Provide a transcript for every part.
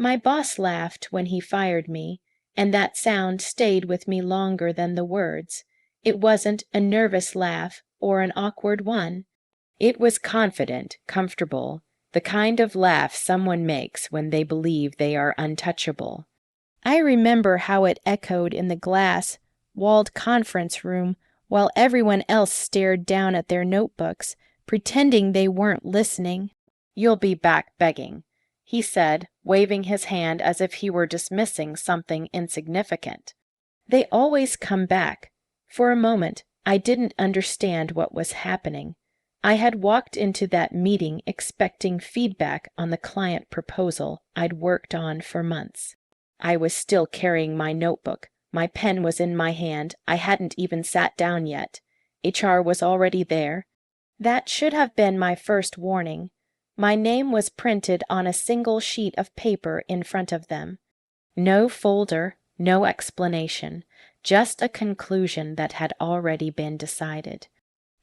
My boss laughed when he fired me, and that sound stayed with me longer than the words. It wasn't a nervous laugh or an awkward one. It was confident, comfortable, the kind of laugh someone makes when they believe they are untouchable. I remember how it echoed in the glass-walled conference room while everyone else stared down at their notebooks, pretending they weren't listening. "You'll be back begging," he said, waving his hand as if he were dismissing something insignificant. They always come back. For a moment, I didn't understand what was happening. I had walked into that meeting expecting feedback on the client proposal I'd worked on for months. I was still carrying my notebook. My pen was in my hand. I hadn't even sat down yet. HR was already there. That should have been my first warning. My name was printed on a single sheet of paper in front of them. No folder, no explanation, just a conclusion that had already been decided.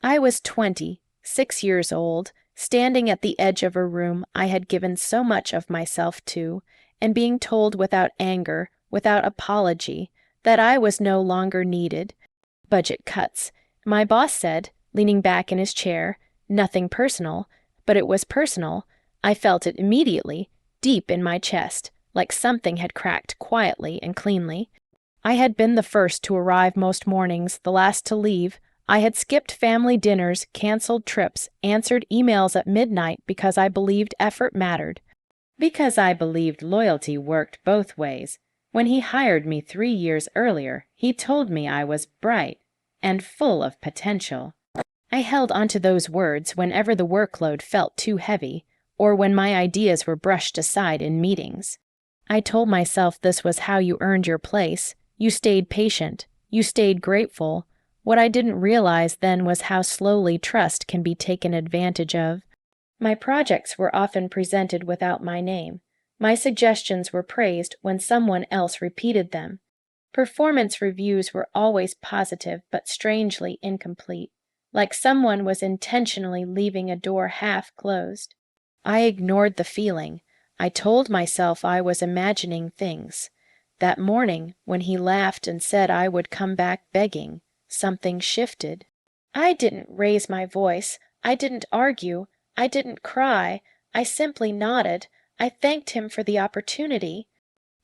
I was 20, 6 years old, standing at the edge of a room I had given so much of myself to, and being told without anger, without apology, that I was no longer needed. Budget cuts. My boss said, leaning back in his chair, "Nothing personal," but it was personal. I felt it immediately, deep in my chest, like something had cracked quietly and cleanly. I had been the first to arrive most mornings, the last to leave. I had skipped family dinners, canceled trips, answered emails at midnight because I believed effort mattered. Because I believed loyalty worked both ways. When he hired me 3 years earlier, he told me I was bright and full of potential. I held onto those words whenever the workload felt too heavy, or when my ideas were brushed aside in meetings. I told myself this was how you earned your place. You stayed patient. You stayed grateful. What I didn't realize then was how slowly trust can be taken advantage of. My projects were often presented without my name. My suggestions were praised when someone else repeated them. Performance reviews were always positive but strangely incomplete, like someone was intentionally leaving a door half closed. I ignored the feeling. I told myself I was imagining things. That morning, when he laughed and said I would come back begging, something shifted. I didn't raise my voice. I didn't argue. I didn't cry. I simply nodded. I thanked him for the opportunity.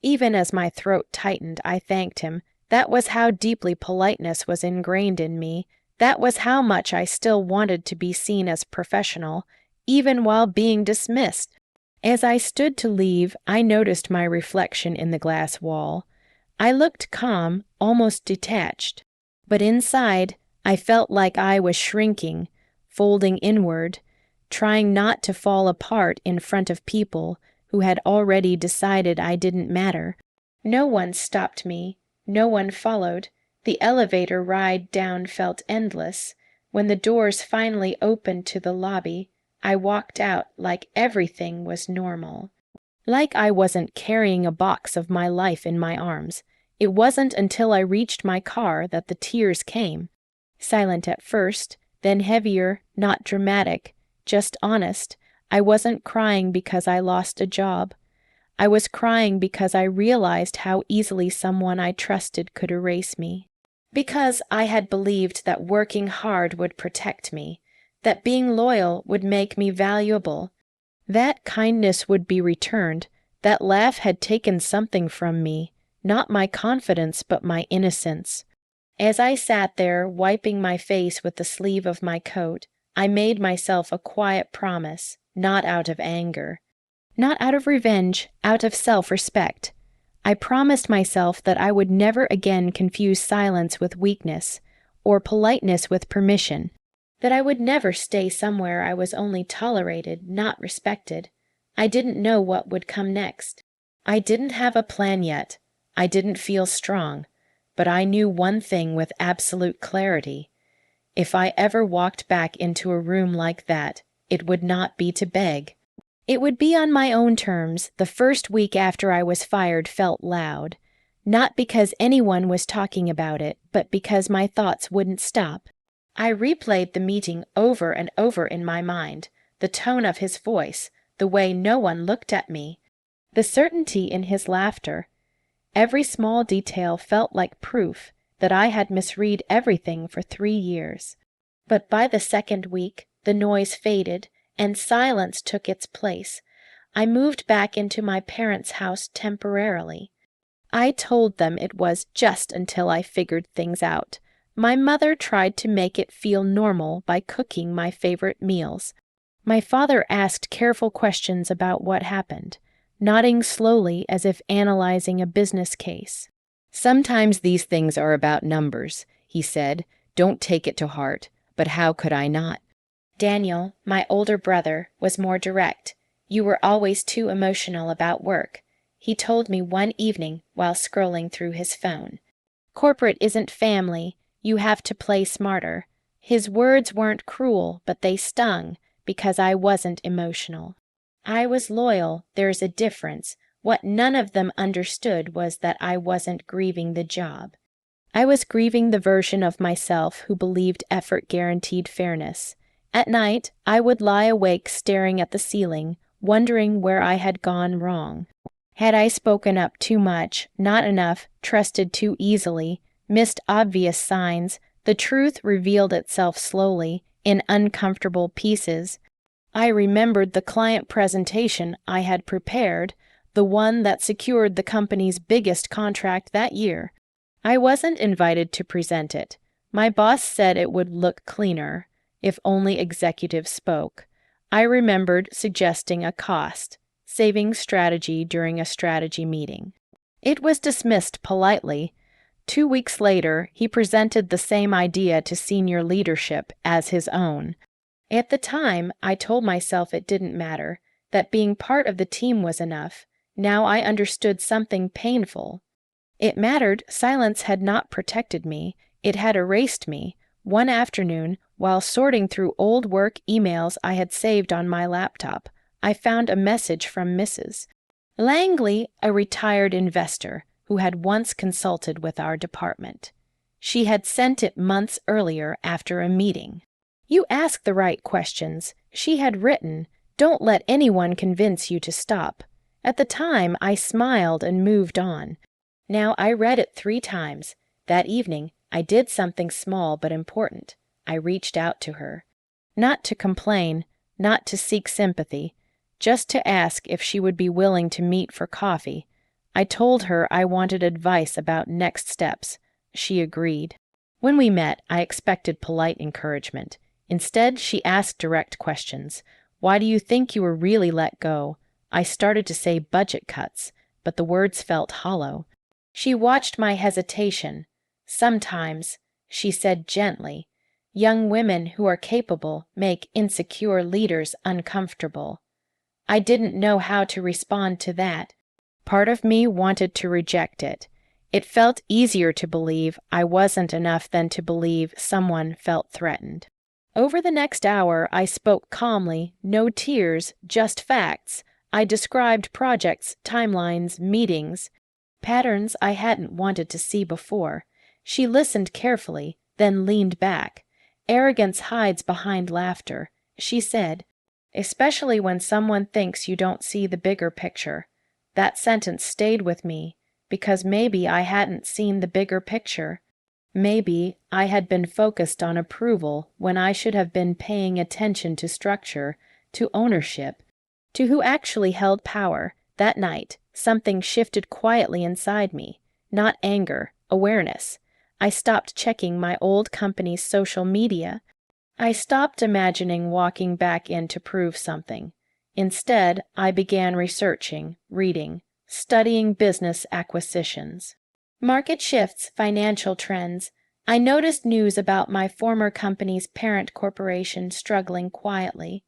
Even as my throat tightened, I thanked him. That was how deeply politeness was ingrained in me. That was how much I still wanted to be seen as professional, even while being dismissed. As I stood to leave, I noticed my reflection in the glass wall. I looked calm, almost detached. But inside, I felt like I was shrinking, folding inward, trying not to fall apart in front of people who had already decided I didn't matter. No one stopped me. No one followed. The elevator ride down felt endless. When the doors finally opened to the lobby, I walked out like everything was normal. Like I wasn't carrying a box of my life in my arms. It wasn't until I reached my car that the tears came. Silent at first, then heavier, not dramatic, just honest. I wasn't crying because I lost a job. I was crying because I realized how easily someone I trusted could erase me. Because I had believed that working hard would protect me, that being loyal would make me valuable. That kindness would be returned. That laugh had taken something from me, not my confidence but my innocence. As I sat there, wiping my face with the sleeve of my coat, I made myself a quiet promise, not out of anger. Not out of revenge, out of self-respect. I promised myself that I would never again confuse silence with weakness, or politeness with permission, that I would never stay somewhere I was only tolerated, not respected. I didn't know what would come next. I didn't have a plan yet. I didn't feel strong, but I knew one thing with absolute clarity. If I ever walked back into a room like that, it would not be to beg. It would be on my own terms. The first week after I was fired felt loud, not because anyone was talking about it, but because my thoughts wouldn't stop. I replayed the meeting over and over in my mind, the tone of his voice, the way no one looked at me. the certainty in his laughter. Every small detail felt like proof that I had misread everything for 3 years. But by the second week, the noise faded, and silence took its place. I moved back into my parents' house temporarily. I told them it was just until I figured things out. My mother tried to make it feel normal by cooking my favorite meals. My father asked careful questions about what happened, nodding slowly as if analyzing a business case. "Sometimes these things are about numbers," he said. "Don't take it to heart, but how could I not?" Daniel, my older brother, was more direct. "You were always too emotional about work," he told me one evening while scrolling through his phone. "Corporate isn't family. You have to play smarter." His words weren't cruel, but they stung because I wasn't emotional. I was loyal. There's a difference. What none of them understood was that I wasn't grieving the job. I was grieving the version of myself who believed effort guaranteed fairness. At night, I would lie awake staring at the ceiling, wondering where I had gone wrong. Had I spoken up too much, not enough, trusted too easily, missed obvious signs? The truth revealed itself slowly, in uncomfortable pieces. I remembered the client presentation I had prepared, the one that secured the company's biggest contract that year. I wasn't invited to present it. My boss said it would look cleaner, if only executives spoke. I remembered suggesting a cost saving strategy during a strategy meeting. It was dismissed politely. 2 weeks later, he presented the same idea to senior leadership as his own. At the time, I told myself it didn't matter, that being part of the team was enough. Now I understood something painful. It mattered. Silence had not protected me. It had erased me. One afternoon, while sorting through old work emails I had saved on my laptop, I found a message from Mrs. Langley, a retired investor who had once consulted with our department. She had sent it months earlier after a meeting. "You ask the right questions," she had written. "Don't let anyone convince you to stop." At the time, I smiled and moved on. Now I read it 3 times. That evening, I did something small but important. I reached out to her. Not to complain, not to seek sympathy, just to ask if she would be willing to meet for coffee. I told her I wanted advice about next steps. She agreed. When we met, I expected polite encouragement. Instead, she asked direct questions. "Why do you think you were really let go?" I started to say budget cuts, but the words felt hollow. She watched my hesitation. "Sometimes," she said gently, "young women who are capable make insecure leaders uncomfortable." I didn't know how to respond to that. Part of me wanted to reject it. It felt easier to believe I wasn't enough than to believe someone felt threatened. Over the next hour, I spoke calmly, no tears, just facts. I described projects, timelines, meetings, patterns I hadn't wanted to see before. She listened carefully, then leaned back. Arrogance hides behind laughter, she said, especially when someone thinks you don't see the bigger picture. That sentence stayed with me, because maybe I hadn't seen the bigger picture. Maybe I had been focused on approval when I should have been paying attention to structure, to ownership, to who actually held power. That night, something shifted quietly inside me. Not anger, awareness. I stopped checking my old company's social media. I stopped imagining walking back in to prove something. Instead, I began researching, reading, studying business acquisitions. Market shifts, financial trends. I noticed news about my former company's parent corporation struggling quietly.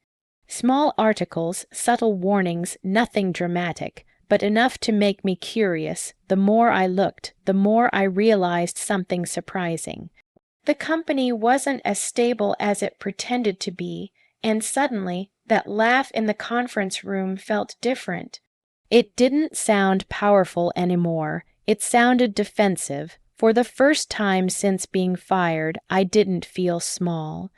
Small articles, subtle warnings, nothing dramatic, but enough to make me curious. The more I looked, the more I realized something surprising. The company wasn't as stable as it pretended to be, and suddenly, that laugh in the conference room felt different. It didn't sound powerful anymore. It sounded defensive. For the first time since being fired, I didn't feel small.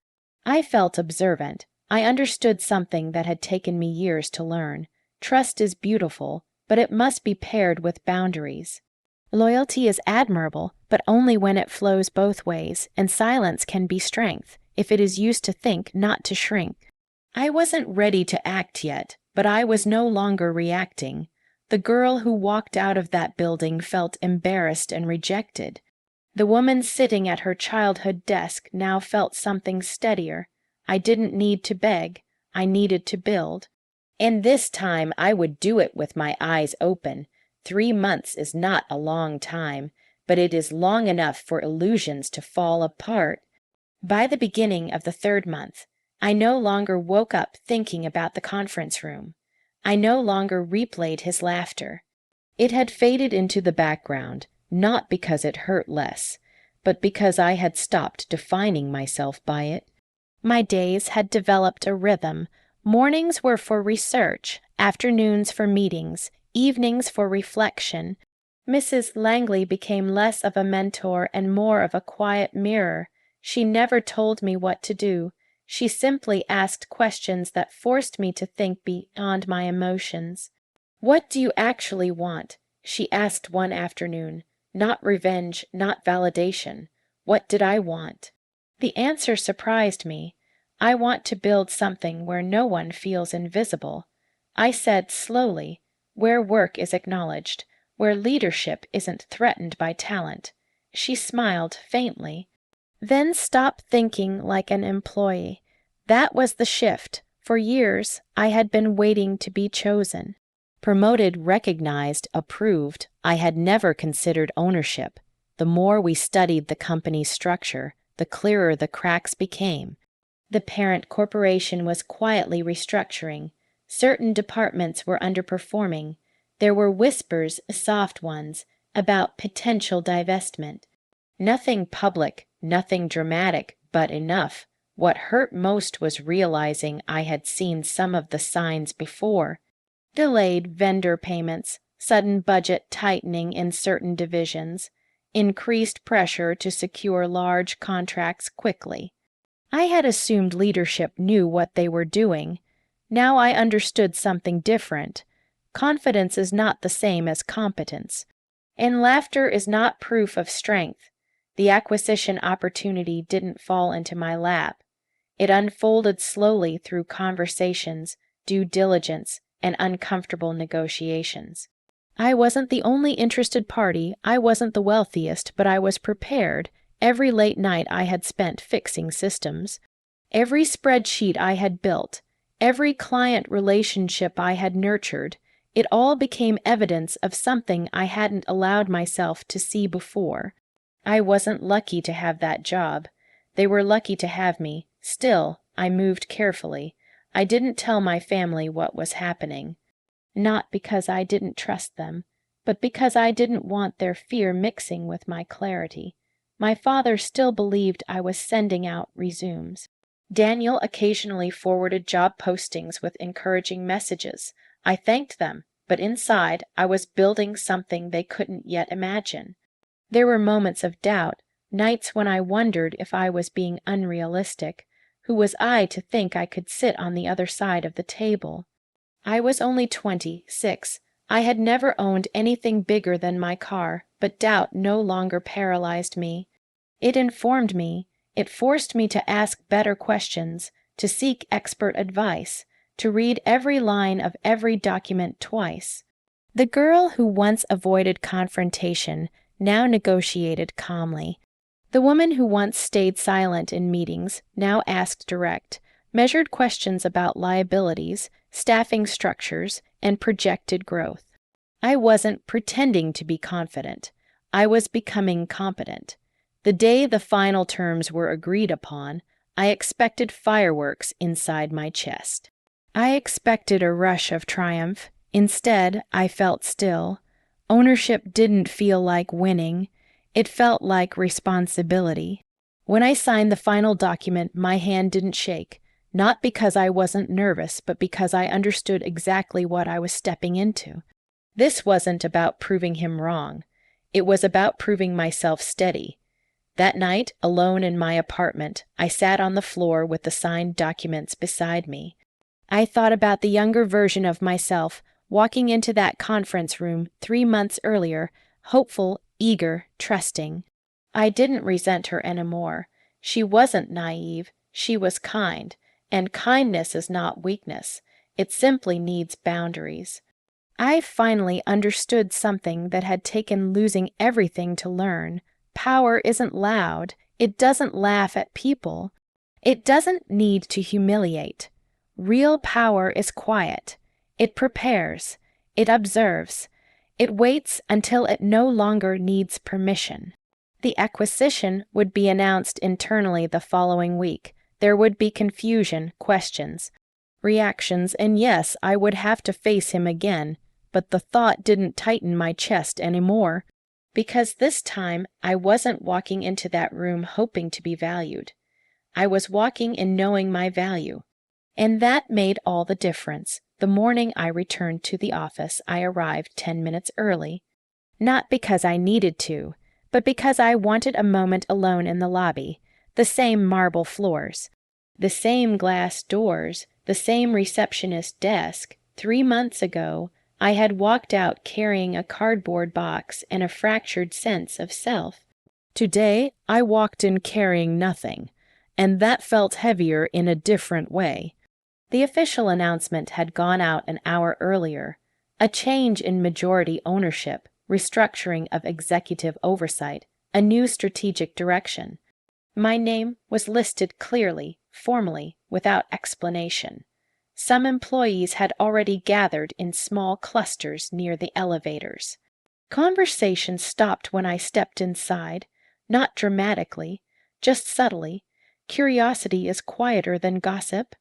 I felt observant. I understood something that had taken me years to learn. Trust is beautiful, but it must be paired with boundaries. Loyalty is admirable, but only when it flows both ways, and silence can be strength, if it is used to think, not to shrink. I wasn't ready to act yet, but I was no longer reacting. The girl who walked out of that building felt embarrassed and rejected. The woman sitting at her childhood desk now felt something steadier. I didn't need to beg, I needed to build. And this time I would do it with my eyes open. 3 months is not a long time, but it is long enough for illusions to fall apart. By the beginning of the 3rd month, I no longer woke up thinking about the conference room. I no longer replayed his laughter. It had faded into the background, not because it hurt less, but because I had stopped defining myself by it. My days had developed a rhythm. Mornings were for research, afternoons for meetings, evenings for reflection. Mrs. Langley became less of a mentor and more of a quiet mirror. She never told me what to do. She simply asked questions that forced me to think beyond my emotions. "What do you actually want?" she asked one afternoon. Not revenge, not validation. What did I want? The answer surprised me. I want to build something where no one feels invisible. I said slowly, where work is acknowledged, where leadership isn't threatened by talent. She smiled faintly. Then stop thinking like an employee. That was the shift. For years, I had been waiting to be chosen. Promoted, recognized, approved. I had never considered ownership. The more we studied the company's structure, the clearer the cracks became. The parent corporation was quietly restructuring. Certain departments were underperforming. There were whispers, soft ones, about potential divestment. Nothing public, nothing dramatic, but enough. What hurt most was realizing I had seen some of the signs before. Delayed vendor payments, sudden budget tightening in certain divisions, increased pressure to secure large contracts quickly. I had assumed leadership knew what they were doing. Now I understood something different. Confidence is not the same as competence. And laughter is not proof of strength. The acquisition opportunity didn't fall into my lap. It unfolded slowly through conversations, due diligence, and uncomfortable negotiations. I wasn't the only interested party, I wasn't the wealthiest, but I was prepared. Every late night I had spent fixing systems. Every spreadsheet I had built, every client relationship I had nurtured, it all became evidence of something I hadn't allowed myself to see before. I wasn't lucky to have that job. They were lucky to have me. Still, I moved carefully. I didn't tell my family what was happening. Not because I didn't trust them, but because I didn't want their fear mixing with my clarity. My father still believed I was sending out resumes. Daniel occasionally forwarded job postings with encouraging messages. I thanked them, but inside I was building something they couldn't yet imagine. There were moments of doubt, nights when I wondered if I was being unrealistic. Who was I to think I could sit on the other side of the table? I was only 26. I had never owned anything bigger than my car, but doubt no longer paralyzed me. It informed me. It forced me to ask better questions, to seek expert advice, to read every line of every document twice. The girl who once avoided confrontation now negotiated calmly. The woman who once stayed silent in meetings now asked direct, measured questions about liabilities, staffing structures, and projected growth. I wasn't pretending to be confident. I was becoming competent. The day the final terms were agreed upon, I expected fireworks inside my chest. I expected a rush of triumph. Instead, I felt still. Ownership didn't feel like winning. It felt like responsibility. When I signed the final document, my hand didn't shake, not because I wasn't nervous, but because I understood exactly what I was stepping into. This wasn't about proving him wrong. It was about proving myself steady. That night, alone in my apartment, I sat on the floor with the signed documents beside me. I thought about the younger version of myself, walking into that conference room 3 months earlier, hopeful, eager, trusting. I didn't resent her anymore. She wasn't naive, she was kind, and kindness is not weakness. It simply needs boundaries. I finally understood something that had taken losing everything to learn. Power isn't loud. It doesn't laugh at people. It doesn't need to humiliate. Real power is quiet. It prepares. It observes. It waits until it no longer needs permission. The acquisition would be announced internally the following week. There would be confusion, questions, reactions, and yes, I would have to face him again, but the thought didn't tighten my chest anymore, because this time I wasn't walking into that room hoping to be valued. I was walking in knowing my value, and that made all the difference. The morning I returned to the office, I arrived 10 minutes early, not because I needed to, but because I wanted a moment alone in the lobby. The same marble floors, the same glass doors, the same receptionist desk. 3 months ago, I had walked out carrying a cardboard box and a fractured sense of self. Today, I walked in carrying nothing, and that felt heavier in a different way. The official announcement had gone out an hour earlier. A change in majority ownership, restructuring of executive oversight, a new strategic direction. My name was listed clearly, formally, without explanation. Some employees had already gathered in small clusters near the elevators. Conversation stopped when I stepped inside, not dramatically, just subtly. Curiosity is quieter than gossip.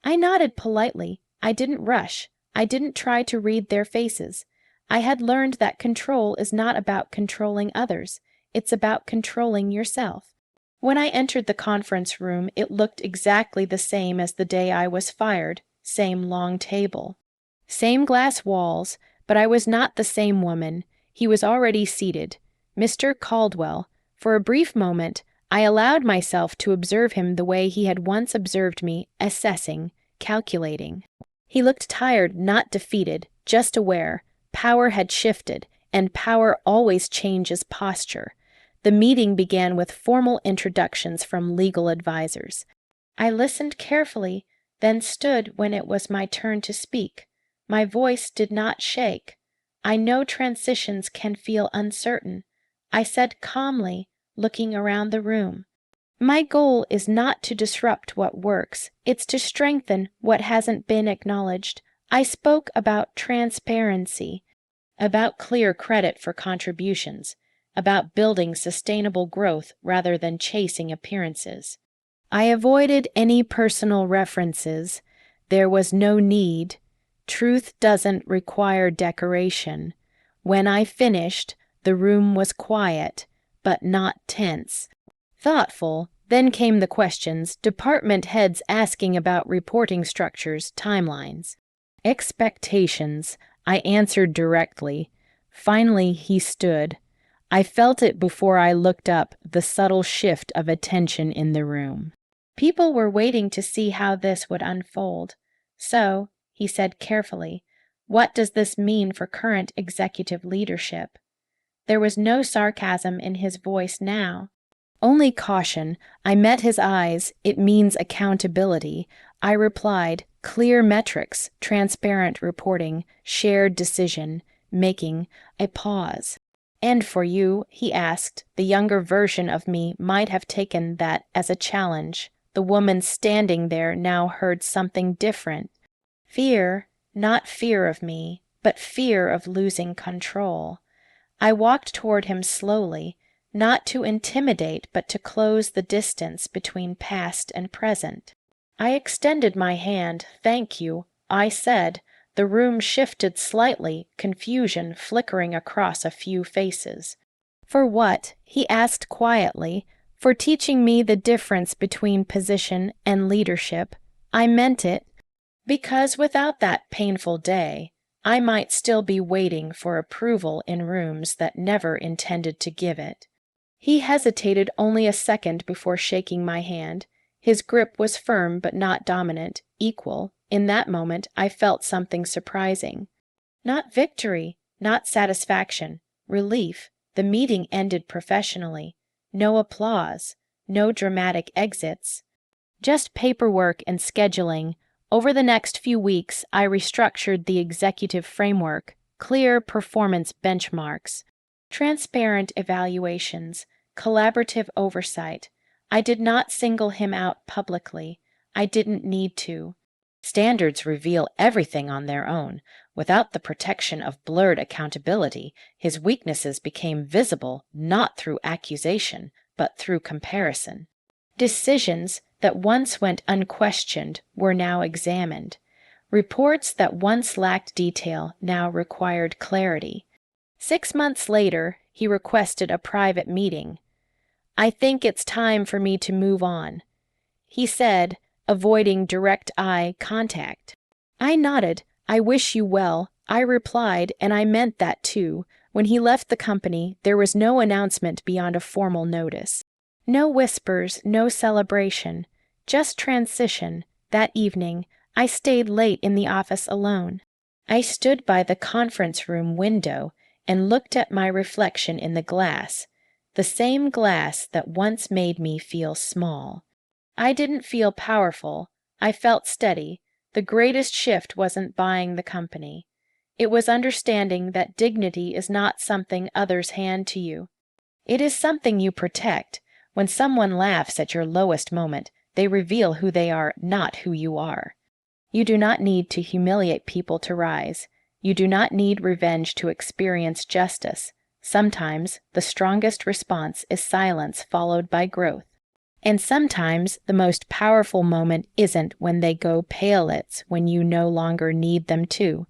I nodded politely. I didn't rush. I didn't try to read their faces. I had learned that control is not about controlling others. It's about controlling yourself. When I entered the conference room, it looked exactly the same as the day I was fired. Same long table. Same glass walls, but I was not the same woman. He was already seated. Mr. Caldwell. For a brief moment, I allowed myself to observe him the way he had once observed me, assessing, calculating. He looked tired, not defeated, just aware. Power had shifted, and power always changes posture. The meeting began with formal introductions from legal advisors. I listened carefully, then stood when it was my turn to speak. My voice did not shake. I know transitions can feel uncertain. I said calmly, looking around the room. My goal is not to disrupt what works. It's to strengthen what hasn't been acknowledged. I spoke about transparency, about clear credit for contributions, about building sustainable growth rather than chasing appearances. I avoided any personal references. There was no need. Truth doesn't require decoration. When I finished, the room was quiet, but not tense. Thoughtful. Then came the questions, department heads asking about reporting structures, timelines. Expectations. I answered directly. Finally, he stood. I felt it before I looked up, the subtle shift of attention in the room. People were waiting to see how this would unfold. So, he said carefully, what does this mean for current executive leadership? There was no sarcasm in his voice now. Only caution. I met his eyes. It means accountability. I replied, clear metrics, transparent reporting, shared decision, making. A pause. And for you, he asked. The younger version of me might have taken that as a challenge. The woman standing there now heard something different. Fear, not fear of me, but fear of losing control. I walked toward him slowly, not to intimidate, but to close the distance between past and present. I extended my hand. Thank you, I said. The room shifted slightly, confusion flickering across a few faces. For what? He asked quietly. For teaching me the difference between position and leadership. I meant it. Because without that painful day, I might still be waiting for approval in rooms that never intended to give it. He hesitated only a second before shaking my hand. His grip was firm but not dominant, equal. In that moment, I felt something surprising. Not victory, not satisfaction, relief. The meeting ended professionally. No applause, no dramatic exits. Just paperwork and scheduling. Over the next few weeks, I restructured the executive framework, clear performance benchmarks, transparent evaluations, collaborative oversight. I did not single him out publicly. I didn't need to. Standards reveal everything on their own. Without the protection of blurred accountability, his weaknesses became visible not through accusation, but through comparison. Decisions that once went unquestioned were now examined. Reports that once lacked detail now required clarity. 6 months later, he requested a private meeting. "I think it's time for me to move on," he said, avoiding direct eye contact. I nodded. "I wish you well," I replied, and I meant that too. When he left the company, there was no announcement beyond a formal notice. No whispers, no celebration, just transition. That evening, I stayed late in the office alone. I stood by the conference room window and looked at my reflection in the glass, the same glass that once made me feel small. I didn't feel powerful. I felt steady. The greatest shift wasn't buying the company. It was understanding that dignity is not something others hand to you. It is something you protect. When someone laughs at your lowest moment, they reveal who they are, not who you are. You do not need to humiliate people to rise. You do not need revenge to experience justice. Sometimes the strongest response is silence followed by growth. And sometimes the most powerful moment isn't when they go pale, it's when you no longer need them to.